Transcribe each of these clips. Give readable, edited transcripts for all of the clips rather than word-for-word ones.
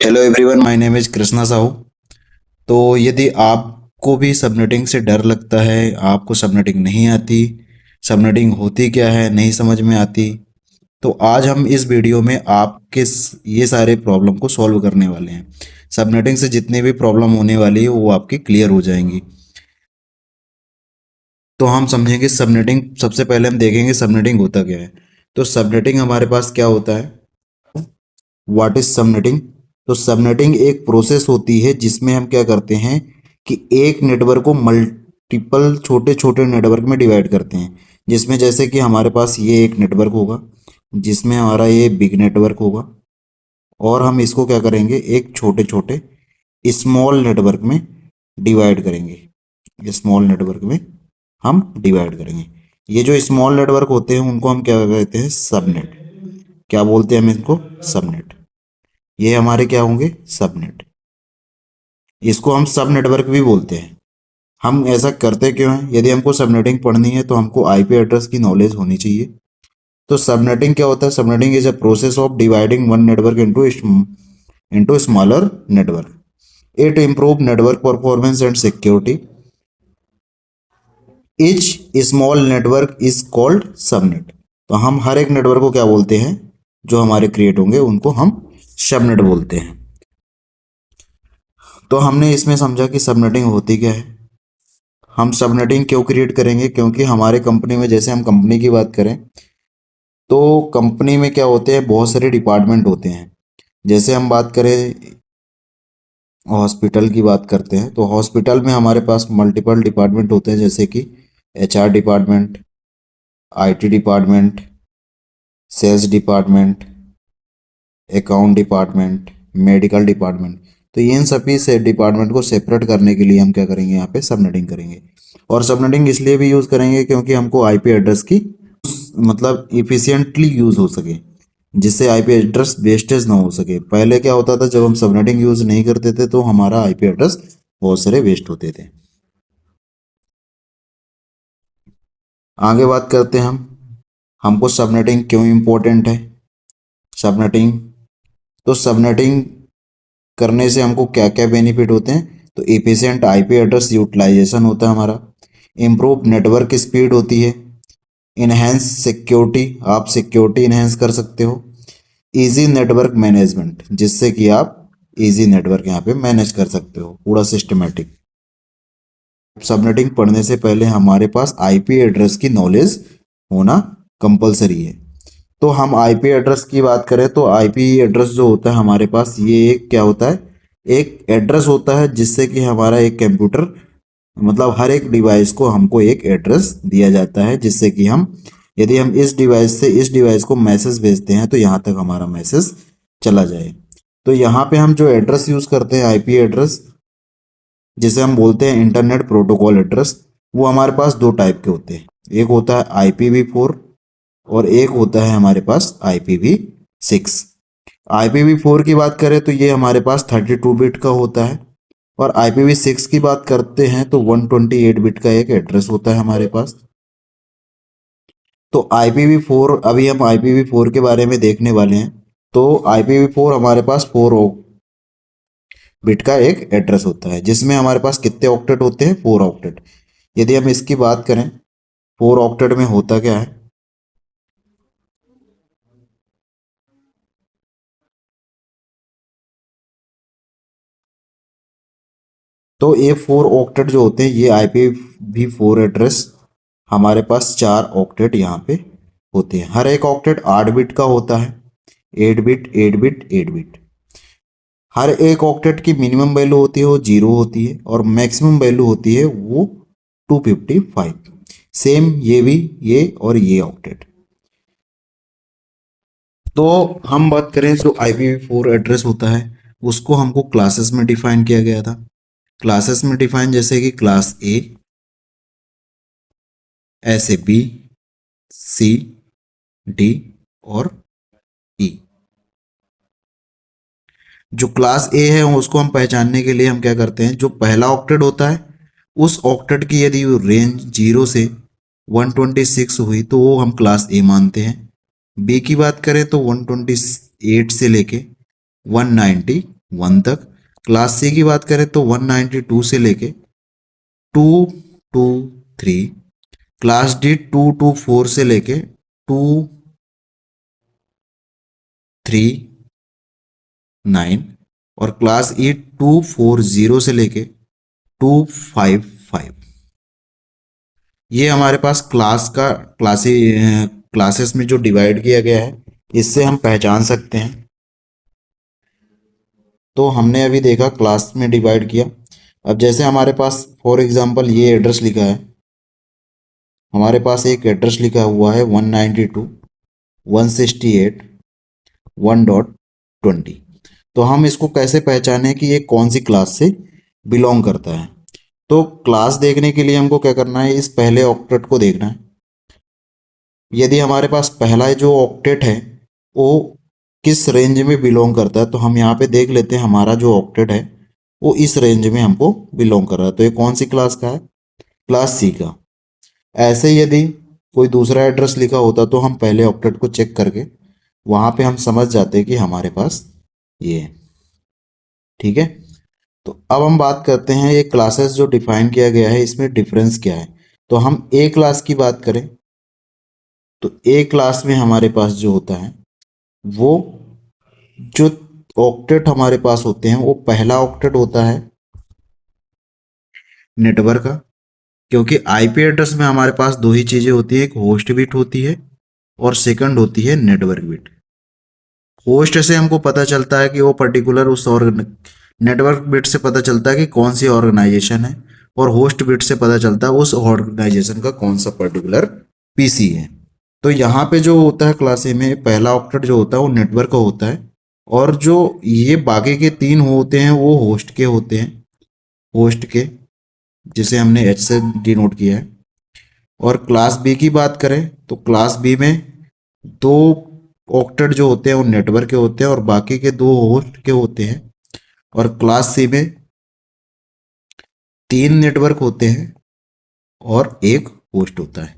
Hello everyone, my name is Krishna Sahu. तो यदि आपको भी सबनेटिंग से डर लगता है, आपको सबनेटिंग नहीं आती, सबनेटिंग होती क्या है नहीं समझ में आती, तो आज हम इस वीडियो में आपके ये सारे प्रॉब्लम को सॉल्व करने वाले हैं। सबनेटिंग से जितनी भी प्रॉब्लम होने वाली है वो आपकी क्लियर हो जाएंगी। तो हम समझेंगे सबनेटिंग। सबसे पहले हम देखेंगे सबनेटिंग होता क्या है। तो सबनेटिंग हमारे पास क्या होता है, व्हाट इज सबनेटिंग। तो सबनेटिंग एक प्रोसेस होती है जिसमें हम क्या करते हैं कि एक नेटवर्क को मल्टीपल छोटे छोटे नेटवर्क में डिवाइड करते हैं। जिसमें जैसे कि हमारे पास ये एक नेटवर्क होगा, जिसमें हमारा ये बिग नेटवर्क होगा, और हम इसको क्या करेंगे, एक छोटे छोटे स्मॉल नेटवर्क में डिवाइड करेंगे। स्मॉल नेटवर्क में हम डिवाइड करेंगे। ये जो स्मॉल नेटवर्क होते हैं उनको हम क्या कहते हैं, सबनेट। क्या बोलते हैं हम इसको, सबनेट। ये हमारे क्या होंगे, सबनेट। इसको हम सब नेटवर्क भी बोलते हैं। हम ऐसा करते क्यों हैं, यदि हमको सबनेटिंग पढ़नी है तो हमको आईपी एड्रेस की नॉलेज होनी चाहिए। तो सबनेटिंग क्या होता है, subnetting is a process of dividing one network into smaller network. It improve network performance and security. Each small network is called subnet. तो हम हर एक नेटवर्क को क्या बोलते हैं, जो हमारे क्रिएट होंगे उनको हम सबनेट बोलते हैं। तो हमने इसमें समझा कि सबनेटिंग होती क्या है। हम सबनेटिंग क्यों क्रिएट करेंगे, क्योंकि हमारे कंपनी में, जैसे हम कंपनी की बात करें तो कंपनी में क्या होते हैं, बहुत सारे डिपार्टमेंट होते हैं। जैसे हम बात करें हॉस्पिटल की बात करते हैं, तो हॉस्पिटल में हमारे पास मल्टीपल डिपार्टमेंट होते हैं, जैसे कि HR department, IT department, sales department, account department, medical department. तो इन सभी से डिपार्टमेंट को सेपरेट करने के लिए हम क्या करेंगे, यहाँ पे सबनेटिंग करेंगे। और सबनेटिंग इसलिए भी यूज़ करेंगे क्योंकि हमको आईपी एड्रेस की मतलब इफिशियंटली यूज़ हो सके, जिससे आईपी एड्रेस वेस्टेज ना हो सके। पहले क्या होता था, जब हम सबनेटिंग यूज़ नहीं करते थे तो हमारा आईपी एड्रेस बहुत सारे वेस्ट होते थे। आगे बात करते हैं हम, हमको सबनेटिंग क्यों इम्पोर्टेंट है। सबनेटिंग, तो सबनेटिंग करने से हमको क्या क्या बेनिफिट होते हैं, तो एफिशिएंट आईपी एड्रेस यूटिलाइजेशन होता है हमारा, इम्प्रूव नेटवर्क स्पीड होती है, इनहेंस सिक्योरिटी, आप सिक्योरिटी इनहेंस कर सकते हो, इजी नेटवर्क मैनेजमेंट, जिससे कि आप इजी नेटवर्क यहाँ पे मैनेज कर सकते हो पूरा सिस्टमेटिक। सबनेटिंग पढ़ने से पहले हमारे पास आईपी एड्रेस की नॉलेज होना कंपलसरी है। तो हम आईपी एड्रेस की बात करें तो आईपी एड्रेस जो होता है हमारे पास, ये एक क्या होता है, एक एड्रेस होता है जिससे कि हमारा एक कंप्यूटर, मतलब हर एक डिवाइस को हमको एक एड्रेस दिया जाता है, जिससे कि हम, यदि हम इस डिवाइस से इस डिवाइस को मैसेज भेजते हैं तो यहाँ तक हमारा मैसेज चला जाए। तो यहाँ पे हम जो एड्रेस यूज़ करते हैं, आईपी एड्रेस, जिसे हम बोलते हैं इंटरनेट प्रोटोकॉल एड्रेस, वो हमारे पास दो टाइप के होते हैं। एक होता है IPv4 और एक होता है हमारे पास IPv6। IPv4 की बात करें तो ये हमारे पास 32 बिट का होता है, और IPv6 की बात करते हैं तो 128 बिट का एक एड्रेस होता है हमारे पास। तो IPv4, अभी हम IPv4 के बारे में देखने वाले हैं। तो IPv4 हमारे पास 4 बिट का एक एड्रेस होता है, जिसमें हमारे पास कितने ऑक्टेट होते हैं, 4 ऑक्टेट। यदि हम इसकी बात करें 4 ऑक्टेट में होता क्या है, तो ये 4 ऑक्टेट जो होते हैं, ये IPv4 एड्रेस हमारे पास 4 ऑक्टेट यहाँ पे होते हैं। हर एक ऑक्टेट 8 बिट का होता है, 8 बिट 8 बिट 8 बिट। हर एक ऑक्टेट की मिनिमम वैल्यू होती है वो 0 होती है, और मैक्सिमम वैल्यू होती है वो 255। सेम ये भी, ये और ये ऑक्टेट। तो हम बात करें जो IPv4 एड्रेस होता है, उसको हमको क्लासेस में डिफाइन किया गया था। क्लासेस में डिफाइन, जैसे कि क्लास ए, ऐसे बी, सी, डी और ई। जो क्लास ए है उसको हम पहचानने के लिए हम क्या करते हैं, जो पहला ऑक्टेट होता है उस ऑक्टेट की यदि रेंज 0 से 126 हुई तो वो हम क्लास ए मानते हैं। बी की बात करें तो 128 से लेके 190 1 तक। क्लास सी की बात करें तो 192 से लेके 223। क्लास डी 224 से लेके 239। और क्लास ई 240 से लेके 255। ये हमारे पास क्लासेस में जो डिवाइड किया गया है, इससे हम पहचान सकते हैं। तो हमने अभी देखा क्लास में डिवाइड किया। अब जैसे हमारे पास फॉर एग्जांपल ये एड्रेस लिखा है, हमारे पास एक एड्रेस लिखा हुआ है 192.168.1.20। तो हम इसको कैसे पहचानें कि ये कौन सी क्लास से बिलोंग करता है। तो क्लास देखने के लिए हमको क्या करना है, इस पहले ऑक्टेट को देखना है। यदि हमारे पास पहला जो ऑक्टेट है वो किस रेंज में बिलोंग करता है, तो हम यहाँ पे देख लेते हैं हमारा जो ऑक्टेट है वो इस रेंज में हमको बिलोंग कर रहा है। तो ये कौन सी क्लास का है, क्लास सी का। ऐसे यदि कोई दूसरा एड्रेस लिखा होता तो हम पहले ऑक्टेट को चेक करके वहाँ पे हम समझ जाते कि हमारे पास ये है। ठीक है, तो अब हम बात करते हैं ये क्लासेस जो डिफाइन किया गया है इसमें डिफरेंस क्या है। तो हम ए क्लास की बात करें तो ए क्लास में हमारे पास जो होता है वो जो ऑक्टेट हमारे पास होते हैं वो पहला ऑक्टेट होता है नेटवर्क का, क्योंकि आईपी एड्रेस में हमारे पास दो ही चीजें होती है, एक होस्ट बिट होती है और सेकंड होती है नेटवर्क बिट। होस्ट से हमको पता चलता है कि वो पर्टिकुलर उस नेटवर्क बिट से पता चलता है कि कौन सी ऑर्गेनाइजेशन है, और होस्ट बिट से पता चलता है उस ऑर्गेनाइजेशन का कौन सा पर्टिकुलर पीसी है। तो यहाँ पे जो होता है क्लास ए में पहला ऑक्टेट जो होता है वो नेटवर्क का होता है, और जो ये बाकी के तीन होते हैं वो होस्ट के होते हैं, होस्ट के, जिसे हमने एच से डिनोट किया है। और क्लास बी की बात करें तो क्लास बी में दो ऑक्टेट जो होते हैं वो नेटवर्क के होते हैं और बाकी के दो होस्ट के होते हैं। और क्लास सी में तीन नेटवर्क होते हैं और एक होस्ट होता है।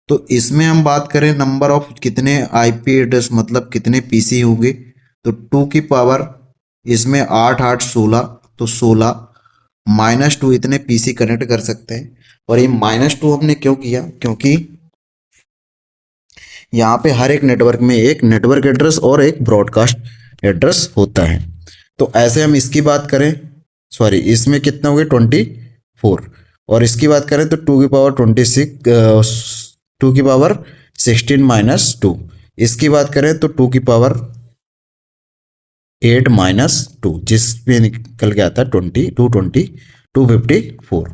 तो इसमें हम बात करें नंबर ऑफ कितने आईपी एड्रेस मतलब कितने पीसी होंगे, तो 2 की पावर इसमें 8 8 16, तो 16 -2 इतने पीसी कनेक्ट कर सकते हैं। और ये -2 हमने क्यों किया, क्योंकि यहाँ पे हर एक नेटवर्क में एक नेटवर्क एड्रेस और एक ब्रॉडकास्ट एड्रेस होता है। तो ऐसे हम इसकी बात करें, सॉरी इसमें कितना हो गया 24, और इसकी बात करें तो 2 की पावर 26, 2 की पावर 16 -2। इसकी बात करें तो 2 की पावर 8 -2, जिसमें निकल के आता है 254।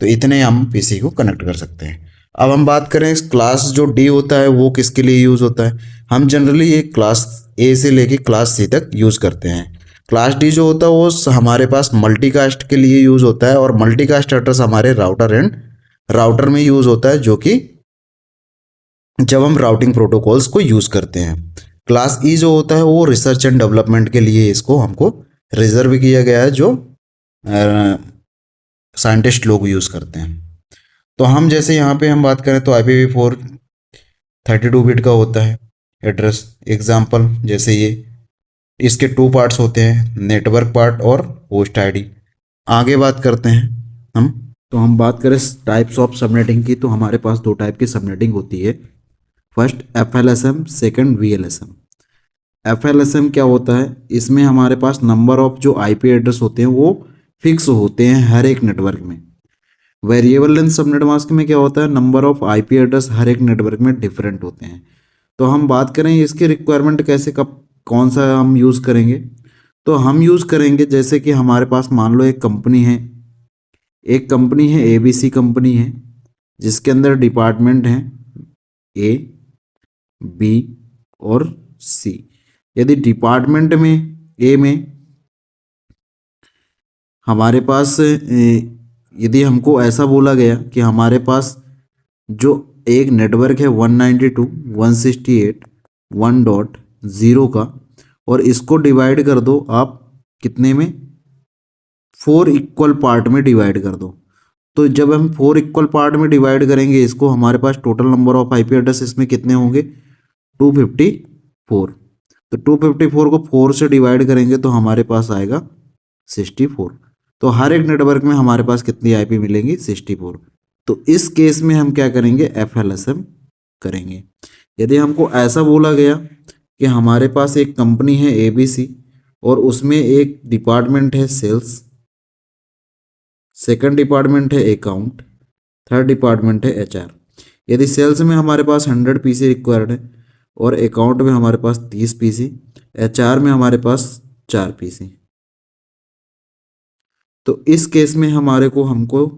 तो इतने हम पीसी को कनेक्ट कर सकते हैं। अब हम बात करें क्लास जो डी होता है वो किसके लिए यूज होता है। हम जनरली ये क्लास ए से लेके क्लास सी तक यूज करते हैं। क्लास डी जो होता है वो हमारे पास मल्टीकास्ट के लिए यूज होता है, और मल्टीकास्ट एड्रेस हमारे राउटर में यूज होता है, जो कि जब हम राउटिंग प्रोटोकॉल्स को यूज करते हैं। क्लास ई जो होता है वो रिसर्च एंड डेवलपमेंट के लिए इसको हमको रिजर्व किया गया है, जो साइंटिस्ट लोग यूज करते हैं। तो हम जैसे यहाँ पे हम बात करें तो IPv4 32 बिट का होता है एड्रेस। एग्जाम्पल जैसे ये, इसके 2 पार्ट्स होते हैं, नेटवर्क पार्ट और होस्ट आईडी। आगे बात करते हैं हम बात करें टाइप्स ऑफ सबनेटिंग की, तो हमारे पास दो टाइप की सबनेटिंग होती है। First FLSM, second VLSM। FLSM क्या होता है, इसमें हमारे पास नंबर ऑफ जो IP एड्रेस होते हैं वो फिक्स होते हैं हर एक नेटवर्क में। वेरिएबल लेंथ सबनेट मास्क में क्या होता है, नंबर ऑफ IP एड्रेस हर एक नेटवर्क में डिफरेंट होते हैं। तो हम बात करें इसकी रिक्वायरमेंट कैसे, कब कौन सा हम यूज़ करेंगे, तो हम यूज़ करेंगे जैसे कि हमारे पास मान लो एक कंपनी है ABC कंपनी है, जिसके अंदर डिपार्टमेंट हैं A, B और C। यदि डिपार्टमेंट में A में हमारे पास यदि हमको ऐसा बोला गया कि हमारे पास जो एक नेटवर्क है 192.168.1.0 का, और इसको डिवाइड कर दो आप कितने में, 4 इक्वल पार्ट में डिवाइड कर दो। तो जब हम 4 इक्वल पार्ट में डिवाइड करेंगे इसको, हमारे पास total number of IP address इसमें कितने होंगे, 254। तो 254 को 4 से डिवाइड करेंगे तो हमारे पास आएगा 64। तो हर एक नेटवर्क में हमारे पास कितनी आईपी मिलेंगी? 64। तो इस केस में हम क्या करेंगे? FLSM करेंगे। यदि हमको ऐसा बोला गया कि हमारे पास एक कंपनी है ABC और उसमें एक डिपार्टमेंट है सेल्स, सेकंड डिपार्टमेंट है अकाउंट, थर्ड डिपार्टमेंट है HR। यदि सेल्स में हमारे पास 100 पीसी रिक्वायर्ड है और अकाउंट में हमारे पास 30 पीसी, HR में हमारे पास 4 पीसी, तो इस केस में हमको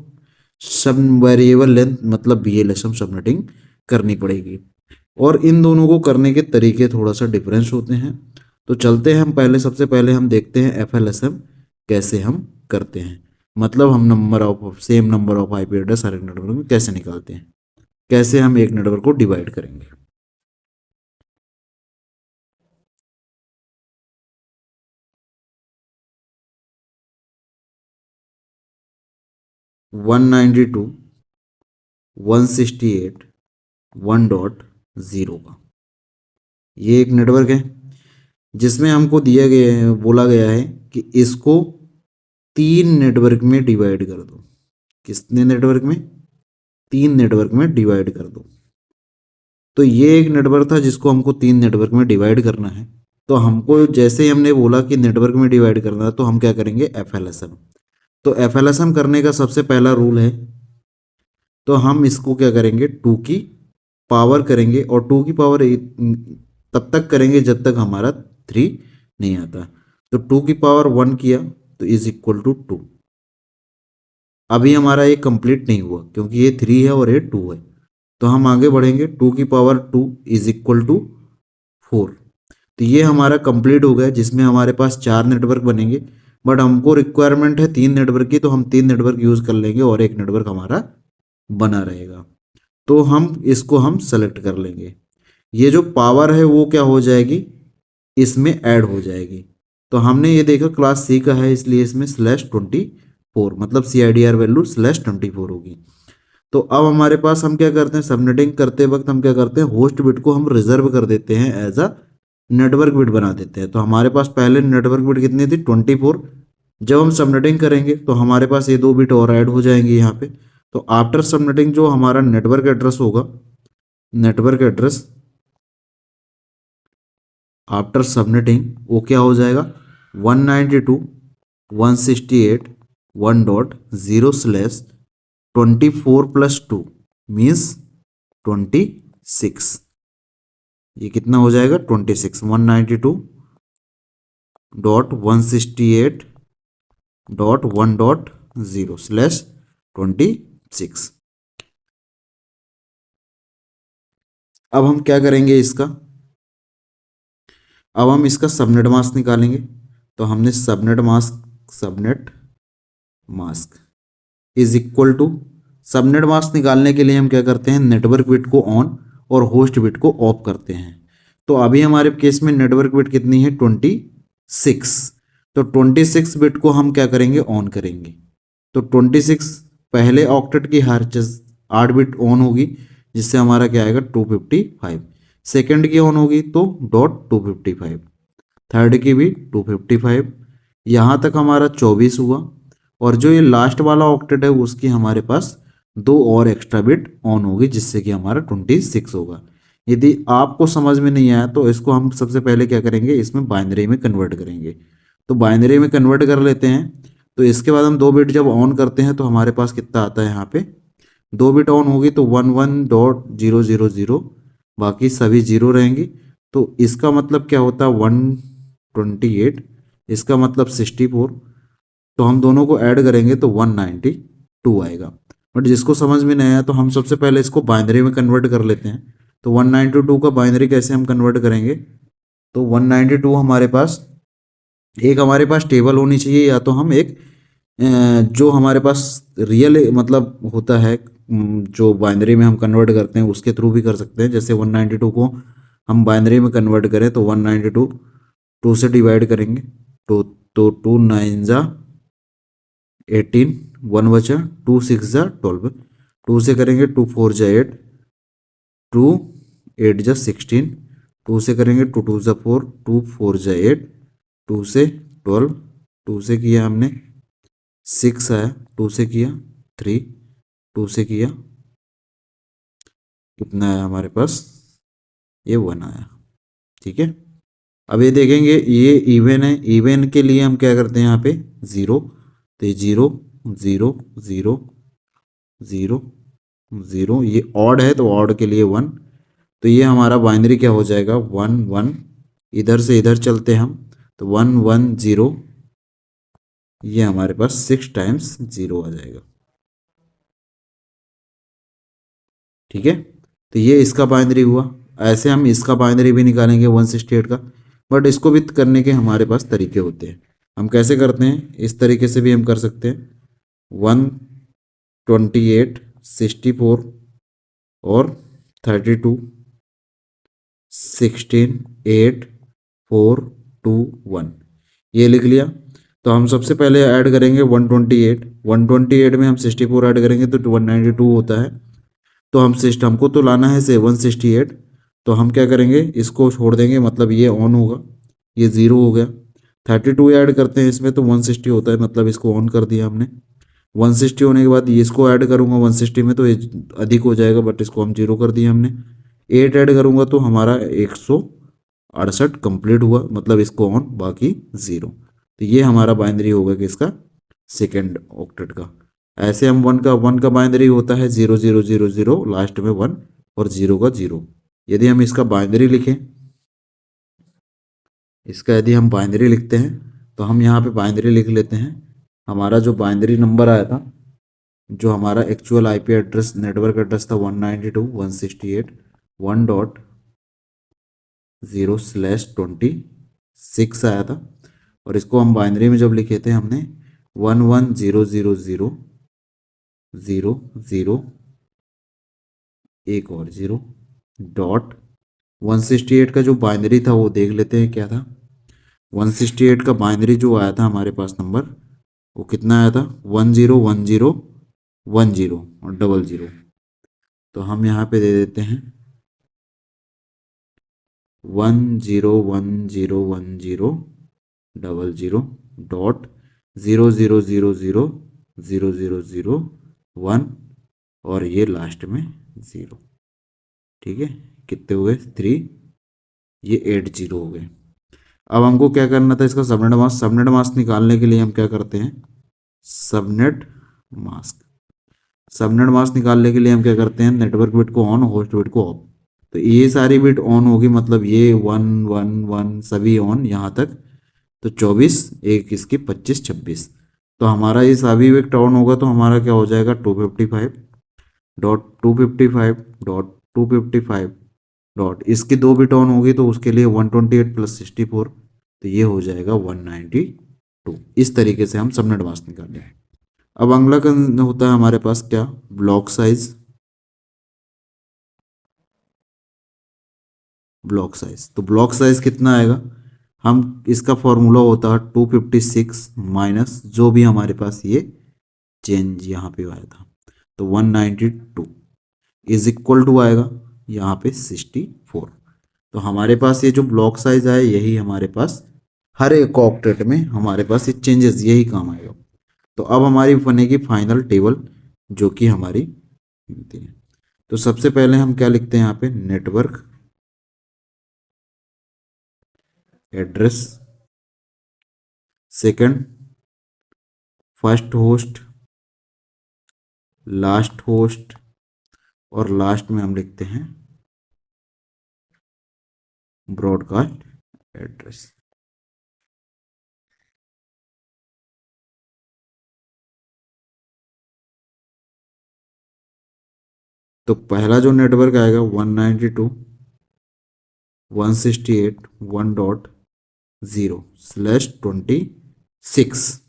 सब वेरिएबल लेंथ मतलब BLSM सबनेटिंग करनी पड़ेगी। और इन दोनों को करने के तरीके थोड़ा सा डिफरेंस होते हैं। तो चलते हैं हम सबसे पहले हम देखते हैं FLSM कैसे हम करते हैं, मतलब हम same number of IP address हर एक नेटवर्क में कैसे निकालते हैं, कैसे हम एक नेटवर्क को डिवाइड करेंगे। वन 168 1.0 का ये एक नेटवर्क है जिसमें हमको बोला गया है कि इसको 3 नेटवर्क में डिवाइड कर दो। कितने नेटवर्क में? 3 नेटवर्क में डिवाइड कर दो। तो ये एक नेटवर्क था जिसको हमको 3 नेटवर्क में डिवाइड करना है। तो हमको जैसे ही हमने बोला कि नेटवर्क में डिवाइड करना है तो हम क्या करेंगे? FLSM। तो FLSM करने का सबसे पहला रूल है, तो हम इसको क्या करेंगे? 2 की पावर करेंगे और 2 की पावर तब तक करेंगे जब तक हमारा 3 नहीं आता। तो 2 की पावर 1 किया तो इज इक्वल टू 2। अभी हमारा ये कंप्लीट नहीं हुआ क्योंकि ये 3 है और ये 2 है, तो हम आगे बढ़ेंगे। 2 की पावर 2 इज इक्वल टू 4। तो ये हमारा कंप्लीट हो गया जिसमें हमारे पास 4 नेटवर्क बनेंगे, बट हमको रिक्वायरमेंट है 3 नेटवर्क की, तो हम 3 नेटवर्क यूज कर लेंगे और एक नेटवर्क हमारा बना रहेगा। तो हम सेलेक्ट कर लेंगे। ये जो पावर है वो क्या हो जाएगी? इसमें ऐड हो जाएगी। तो हमने ये देखा क्लास C का है इसलिए इसमें /24 मतलब CIDR वैल्यू /24 होगी। तो अब हमारे पास हम क्या करते हैं? सबनेटिंग करते वक्त हम क्या करते हैं? होस्ट बिट को हम रिजर्व कर देते हैं, एज अ नेटवर्क बिट बना देते हैं। तो हमारे पास पहले नेटवर्क बिट कितनी थी? 24। जब हम सबनेटिंग करेंगे तो हमारे पास ये 2 बिट और ऐड हो जाएंगे यहाँ पे। तो आफ्टर सबनेटिंग जो हमारा नेटवर्क एड्रेस होगा, नेटवर्क एड्रेस आफ्टर सबनेटिंग वो क्या हो जाएगा? 192.168.1.0/24 + 2 मीन्स 26। ये कितना हो जाएगा? 26। 192.168.1.0/26। अब हम क्या करेंगे अब हम इसका सबनेट मास्क निकालेंगे। तो हमने subnet mask is equal to, subnet mask निकालने के लिए हम क्या करते हैं? नेटवर्क बिट को ऑन और होस्ट बिट को ऑफ करते हैं। तो अभी हमारे केस में नेटवर्क बिट कितनी है? 26। तो 26 बिट को हम क्या करेंगे? ऑन करेंगे। तो 26 पहले ऑक्टेट की हर चीज 8 बिट ऑन होगी जिससे हमारा क्या आएगा? 255। सेकंड की ऑन होगी तो .255, थर्ड की भी 255, यहाँ तक हमारा 24 हुआ। और जो ये लास्ट वाला ऑक्टेट है उसकी हमारे पास 2 और एक्स्ट्रा बिट ऑन होगी जिससे कि हमारा 26 होगा। यदि आपको समझ में नहीं आया तो इसको हम सबसे पहले क्या करेंगे? इसमें बाइनरी में कन्वर्ट करेंगे। तो बाइनरी में कन्वर्ट कर लेते हैं। तो इसके बाद हम 2 बिट जब ऑन करते हैं तो हमारे पास कितना आता है? यहाँ पे 2 बिट ऑन होगी तो 11.000, बाकी सभी 0 रहेंगी। तो इसका मतलब क्या होता है? 128, इसका मतलब 64। तो हम दोनों को ऐड करेंगे तो 192 आएगा। बट जिसको समझ में नहीं आया तो हम सबसे पहले इसको बाइनरी में कन्वर्ट कर लेते हैं। तो 192 का बाइनरी कैसे हम कन्वर्ट करेंगे? तो 192 हमारे पास टेबल होनी चाहिए, या तो हम एक जो हमारे पास रियल मतलब होता है जो बाइनरी में हम कन्वर्ट करते हैं उसके थ्रू भी कर सकते हैं। जैसे 192 को हम बाइनरी में कन्वर्ट करें तो 192 2 से डिवाइड करेंगे तो 2 9 जा 18, 1 बचा, 2 6 जा 12, 2 से करेंगे 2 4 जा 8, 2 8 जा 16, 2 से करेंगे, 2 2 ज़ा 4, 2 4 ज़ा 8, 2 से 12, 2 से किया हमने 6 आया, 2 से किया 3, 2 से किया कितना आया हमारे पास, ये 1 आया। ठीक है, अब ये देखेंगे ये इवन है, इवन के लिए हम क्या करते हैं यहाँ पे 0, तो ये 0 0 0 0 0, ये ऑड है तो ऑड के लिए 1, तो ये हमारा बाइनरी क्या हो जाएगा 1 1, इधर से इधर चलते हम तो 1 1 0, ये हमारे पास 6 टाइम्स 0 आ जाएगा। ठीक है, तो ये इसका बाइनरी हुआ। ऐसे हम इसका बाइनरी भी निकालेंगे 168 का, बट इसको भी करने के हमारे पास तरीके होते हैं। हम कैसे करते हैं, इस तरीके से भी हम कर सकते हैं, 128 64 और 32 16 8 4 2 1, ये लिख लिया। तो हम सबसे पहले ऐड करेंगे 128, 128 में हम 64 ऐड करेंगे तो 192 होता है। तो हम सिस्टम को तो लाना है 768, तो हम क्या करेंगे, इसको छोड़ देंगे, मतलब ये ऑन होगा, ये 0 हो गया। 32 ऐड करते हैं इसमें तो 160 होता है, मतलब इसको ऑन कर दिया हमने। 160 होने के बाद इसको ऐड करूँगा 160 में तो ये अधिक हो जाएगा, बट इसको हम 0 कर दिया हमने। 8 ऐड करूँगा तो हमारा 168 कंप्लीट हुआ, मतलब इसको ऑन, बाकी 0। तो ये हमारा बाइनरी होगा कि इसका सेकेंड ऑक्टेट का। ऐसे हम वन का बाइनरी होता है 0 0 0 0, लास्ट में 1 और 0 का 0। यदि हम इसका बाइनरी लिखें, इसका यदि हम बाइनरी लिखते हैं तो हम यहाँ पे बाइनरी लिख लेते हैं। हमारा जो बाइनरी नंबर आया था, जो हमारा actual IP address network address था 192.168.1.0/26 आया था, और इसको हम बाइनरी में जब लिखे थे हमने 110000 0 0 एक और 0 डॉट 168 का जो बाइनरी था वो देख लेते हैं क्या था। 168 का बाइनरी जो आया था हमारे पास नंबर, वो कितना आया था 101010 और 00। तो हम यहाँ पे दे देते हैं 101010 डॉट 00000001 और ये लास्ट में 0। ठीक है, कितने हुए 3, ये 80 हो गए। अब हमको क्या करना था, इसका सबनेट मास्क, सबनेट मास्क निकालने के लिए हम क्या करते हैं, सबनेट मास्क, सबनेट मास्क निकालने के लिए हम क्या करते हैं, नेटवर्क बिट को ऑन, होस्ट बिट को ऑफ। तो ये सारी बिट ऑन होगी, मतलब ये 1 1 1 सभी ऑन यहाँ तक, तो 24 एक इसकी 25 26। तो हमारा ये सभी बिट ऑन होगा तो हमारा क्या हो जाएगा 255.255.255 डॉट, इसकी 2 बिट ऑन होगी तो उसके लिए 128 + 64, तो ये हो जाएगा 192। इस तरीके से हम सबनेट मास्क निकालें। अब अगला होता है हमारे पास क्या, ब्लॉक साइज। ब्लॉक साइज, तो ब्लॉक साइज कितना आएगा, हम इसका फॉर्मूला होता है 256 माइनस जो भी हमारे पास ये चेंज यहाँ पे आया था, तो 192 इज इक्वल टू आएगा यहाँ पे 64। तो हमारे पास ये जो ब्लॉक साइज आया यही हमारे पास हर एक ऑक्टेट में हमारे पास ये चेंजेस यही काम आएगा। तो अब हमारी बनेगी फाइनल टेबल जो कि हमारी मिलती है। तो सबसे पहले हम क्या लिखते हैं यहाँ पे, network address, second first host, last host, और लास्ट में हम लिखते हैं ब्रॉडकास्ट एड्रेस। तो पहला जो नेटवर्क आएगा 192.168.1.0/26।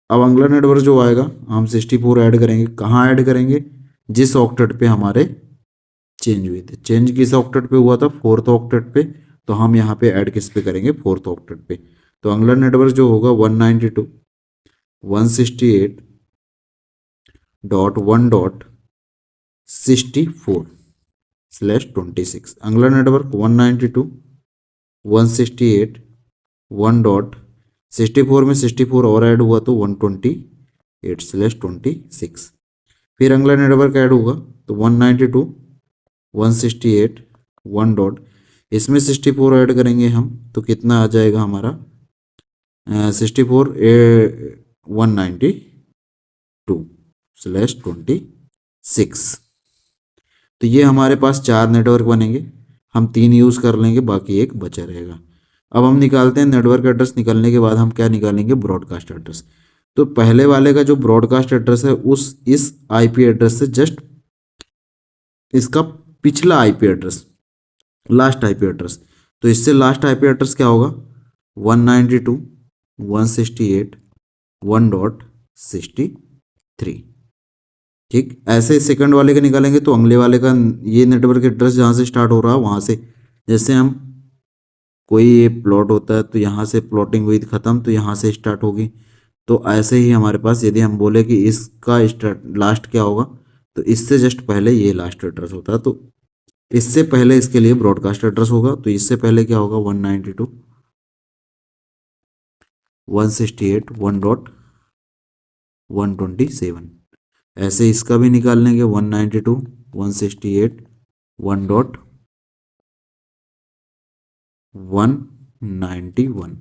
अब अगला नेटवर्क जो आएगा हम 64 ऐड करेंगे, कहाँ ऐड करेंगे, जिस ऑक्टेट पे हमारे चेंज हुए थे। चेंज किस ऑक्टेट पे हुआ था, 4th ऑक्टेट पे, तो हम यहाँ पे ऐड किस पे करेंगे, 4th ऑक्टेट पे। तो अगला नेटवर्क जो होगा 192.168.1.64। 192.168/26। अगला नेटवर्क 192.168 1.64 में 64 और ऐड हुआ तो 128/26। फिर अगला नेटवर्क ऐड होगा तो 192.168 1 डॉट, इसमें 64 ऐड करेंगे हम तो कितना आ जाएगा हमारा 64/192/26। तो ये हमारे पास 4 नेटवर्क बनेंगे, हम 3 यूज़ कर लेंगे, बाकी एक बचा रहेगा। अब हम निकालते हैं नेटवर्क एड्रेस। निकालने के बाद हम क्या निकालेंगे, ब्रॉडकास्ट एड्रेस। तो पहले वाले का जो ब्रॉडकास्ट एड्रेस है उस इस आईपी एड्रेस से जस्ट इसका पिछला IP address, last IP address, तो इससे लास्ट आईपी एड्रेस क्या होगा 192.168.1.63। ठीक, ऐसे सेकंड वाले का निकालेंगे तो अगले वाले का ये नेटवर्क एड्रेस जहाँ से स्टार्ट हो रहा है वहाँ से, जैसे हम कोई ये प्लॉट होता है तो यहाँ से प्लॉटिंग हुई ख़त्म तो यहाँ से स्टार्ट होगी। तो ऐसे ही हमारे पास यदि हम बोले कि इसका स्टार्ट लास्ट क्या होगा तो इससे जस्ट पहले ये लास्ट एड्रेस होता है, तो इससे पहले इसके लिए ब्रॉडकास्ट एड्रेस होगा। तो इससे पहले क्या होगा 192.168.1.127। ऐसे इसका भी निकाल लेंगे 192.168.1.191।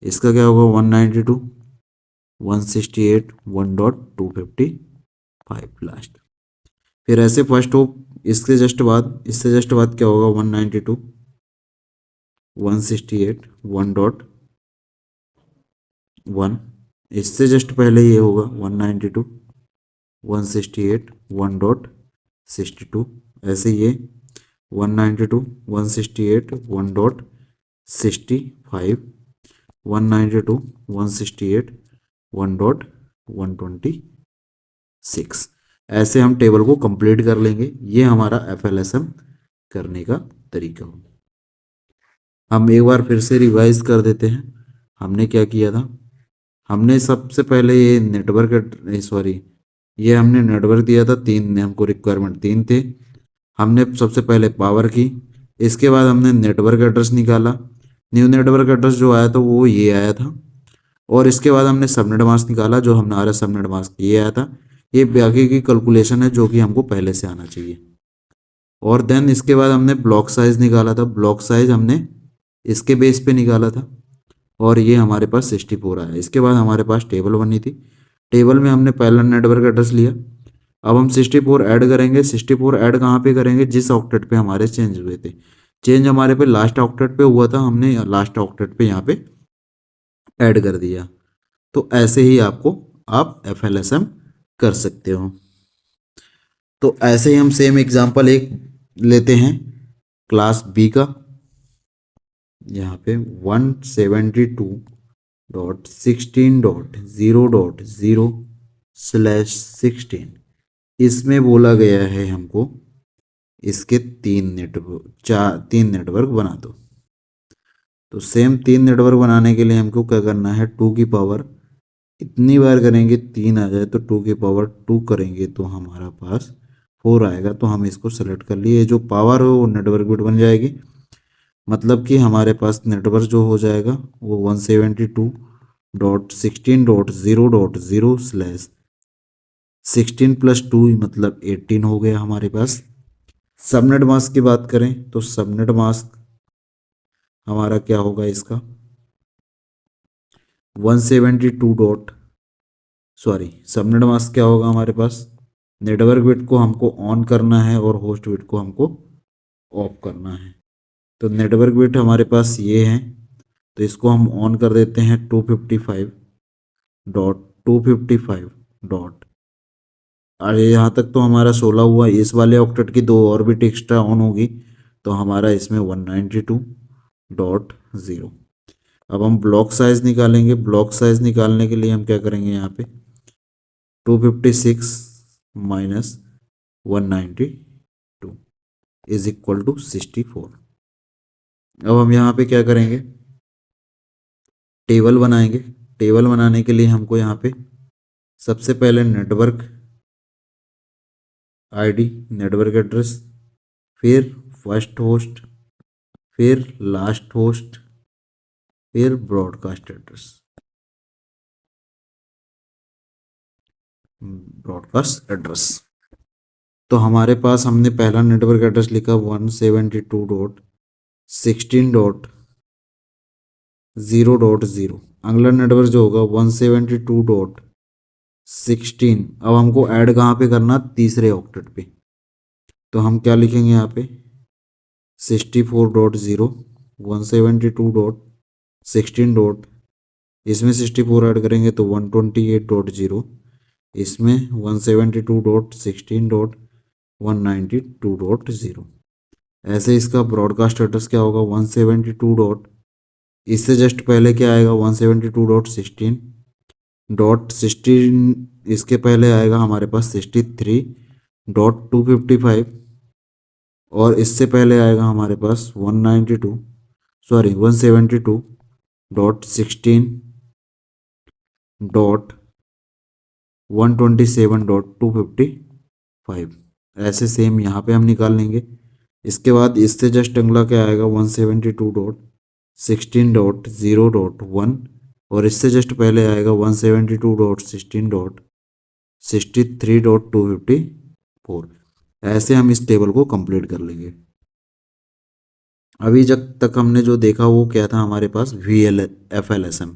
इसका क्या होगा 192.168.1.255 लास्ट। फिर ऐसे फर्स्ट होप इससे जस्ट बाद क्या होगा 192.168.1.1, इससे जस्ट पहले ये होगा 192.168.1.62। ऐसे ये 192.168.1.65, 192.168.1.126। ऐसे हम टेबल को कंप्लीट कर लेंगे। ये हमारा FLSM करने का तरीका हो। हम एक बार फिर से रिवाइज कर देते हैं। हमने क्या किया था, हमने सबसे पहले ये ये हमने नेटवर्क दिया था, 3 हमको रिक्वायरमेंट 3 थे। हमने सबसे पहले पावर की, इसके बाद हमने नेटवर्क एड्रेस निकाला। न्यू नेटवर्क एड्रेस जो आया था वो ये आया था, और इसके बाद हमने सबनेट मास्क निकाला, जो हमारा सबनेट मास्क ये आया था। ये बाकी की कैलकुलेशन है जो कि हमको पहले से आना चाहिए। और देन इसके बाद हमने ब्लॉक साइज निकाला था, ब्लॉक साइज हमने इसके बेस पे निकाला था, और ये हमारे पास 64 आया। इसके बाद हमारे पास टेबल बनी थी, टेबल में हमने पहला नेटवर्क एड्रेस लिया। अब हम 64 ऐड करेंगे। 64 ऐड कहाँ पे करेंगे, जिस ऑक्टेट पे हमारे चेंज हुए थे। चेंज हमारे पे लास्ट ऑक्टेट पे हुआ था, हमने लास्ट ऑक्टेट पे यहाँ पे ऐड कर दिया। तो ऐसे ही आप FLSM कर सकते हो। तो ऐसे ही हम सेम एग्जांपल एक लेते हैं क्लास बी का। यहाँ पे 172.16.0.0/16 इसमें बोला गया है हमको इसके 3 नेटवर्क बना दो। तो सेम 3 नेटवर्क बनाने के लिए हमको क्या करना है, 2 की पावर इतनी बार करेंगे 3 आ जाए, तो 2 की पावर 2 करेंगे तो हमारा पास 4 आएगा। तो हम इसको सेलेक्ट कर लिए, जो पावर हो वो नेटवर्क बिट बन जाएगी। मतलब कि हमारे पास नेटवर्क जो हो जाएगा वो 172.16.0.0/16 + 2 मतलब 18 हो गया हमारे पास। सबनेट मास्क की बात करें तो सबनेट मास्क हमारा क्या होगा, इसका 172 सबनेट मास्क क्या होगा हमारे पास, नेटवर्क बिट को हमको ऑन करना है और होस्ट बिट को हमको ऑफ करना है। तो नेटवर्क बिट हमारे पास ये है, तो इसको हम ऑन कर देते हैं 255.255 डॉट। अरे यहाँ तक तो हमारा 16 हुआ, इस वाले ऑक्टेट की 2 और बिट एक्स्ट्रा ऑन होगी तो हमारा इसमें 192.0। अब हम ब्लॉक साइज निकालेंगे। ब्लॉक साइज निकालने के लिए हम क्या करेंगे, यहाँ पे 256 माइनस 192 इज इक्वल टू 64। अब हम यहाँ पे क्या करेंगे, टेबल बनाएंगे। टेबल बनाने के लिए हमको यहाँ पे सबसे पहले नेटवर्क आईडी, नेटवर्क एड्रेस, फिर फर्स्ट होस्ट, फिर लास्ट होस्ट, फिर ब्रॉडकास्ट एड्रेस। ब्रॉडकास्ट एड्रेस तो हमारे पास हमने पहला नेटवर्क एड्रेस लिखा 172.16.0.0। अगला नेटवर्क जो होगा 172.16। अब हमको ऐड कहाँ पे करना, तीसरे ऑक्टेट पे। तो हम क्या लिखेंगे यहाँ पे 64.0 172.16. इसमें 64 ऐड करेंगे तो 128.0, इसमें 172.16.192.0। ऐसे इसका ब्रॉडकास्ट एड्रेस क्या होगा 172. इससे जस्ट पहले क्या आएगा 172.16.16। इसके पहले आएगा हमारे पास 63.255 और इससे पहले आएगा हमारे पास 172.16.127.255। ऐसे सेम यहाँ पे हम निकाल लेंगे। इसके बाद इससे जस्ट अगला क्या आएगा 172.16.0.1 और इससे जस्ट पहले आएगा 172.16.63.254। ऐसे हम इस टेबल को कंप्लीट कर लेंगे। अभी जब तक हमने जो देखा वो क्या था हमारे पास FLSM।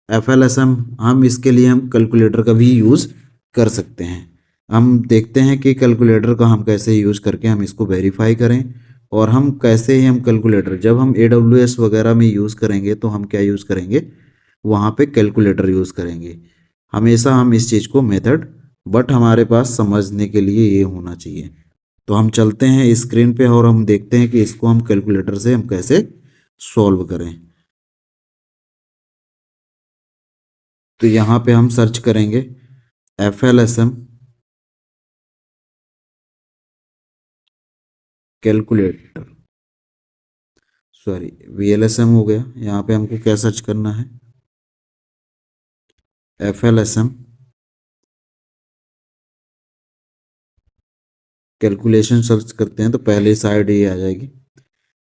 FLSM हम इसके लिए हम कैलकुलेटर का भी यूज़ कर सकते हैं। हम देखते हैं कि कैलकुलेटर का हम कैसे यूज़ करके हम इसको वेरीफाई करें और हम कैसे ही हम कैलकुलेटर जब हम AWS वगैरह में यूज़ करेंगे तो हम क्या यूज़ करेंगे, वहाँ पे कैलकुलेटर यूज़ करेंगे। हमेशा हम इस चीज़ को मेथड बट हमारे पास समझने के लिए ये होना चाहिए। तो हम चलते हैं स्क्रीन पे और हम देखते हैं कि इसको हम कैलकुलेटर से हम कैसे सॉल्व करें। तो यहाँ पे हम सर्च करेंगे FLSM कैलकुलेटर, सॉरी VLSM हो गया। यहाँ पे हमको क्या सर्च करना है FLSM कैलकुलेशन सर्च करते हैं तो पहले साइड ये आ जाएगी।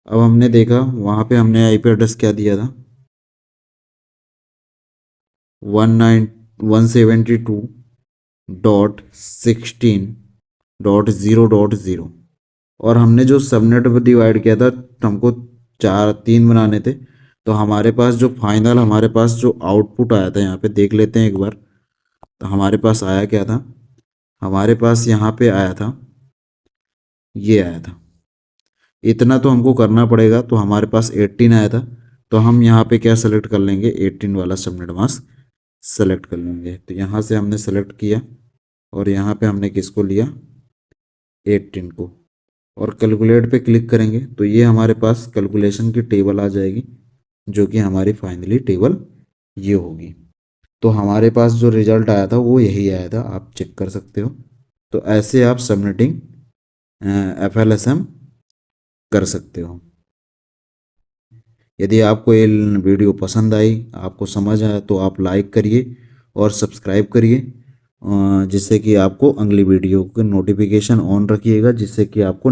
अब हमने देखा वहाँ पे हमने IP एड्रेस क्या दिया था 192.16.0.0 और हमने जो सबनेट पर डिवाइड किया था हमको 3 बनाने थे। तो हमारे पास जो फाइनल हमारे पास जो आउटपुट आया था यहाँ पे देख लेते हैं एक बार। तो हमारे पास आया क्या था, हमारे पास यहाँ पे आया था, ये आया था। इतना तो हमको करना पड़ेगा। तो हमारे पास 18 आया था तो हम यहाँ पे क्या सेलेक्ट कर लेंगे 18 वाला सबनेट मास्क सेलेक्ट कर लेंगे। तो यहाँ से हमने सेलेक्ट किया और यहाँ पे हमने किसको लिया 18 को और कैलकुलेट पे क्लिक करेंगे तो ये हमारे पास कैलकुलेशन की टेबल आ जाएगी जो कि हमारी फाइनली टेबल ये होगी। तो हमारे पास जो रिजल्ट आया था वो यही आया था, आप चेक कर सकते हो। तो ऐसे आप सबनेटिंग FLSM कर सकते हो। यदि आपको ये वीडियो पसंद आई, आपको समझ आया तो आप लाइक करिए और सब्सक्राइब करिए जिससे कि आपको अगली वीडियो के नोटिफिकेशन ऑन रखिएगा, जिससे कि आपको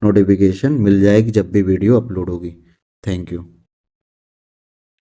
नोटिफिकेशन मिल जाएगी जब भी वीडियो अपलोड होगी। Thank you.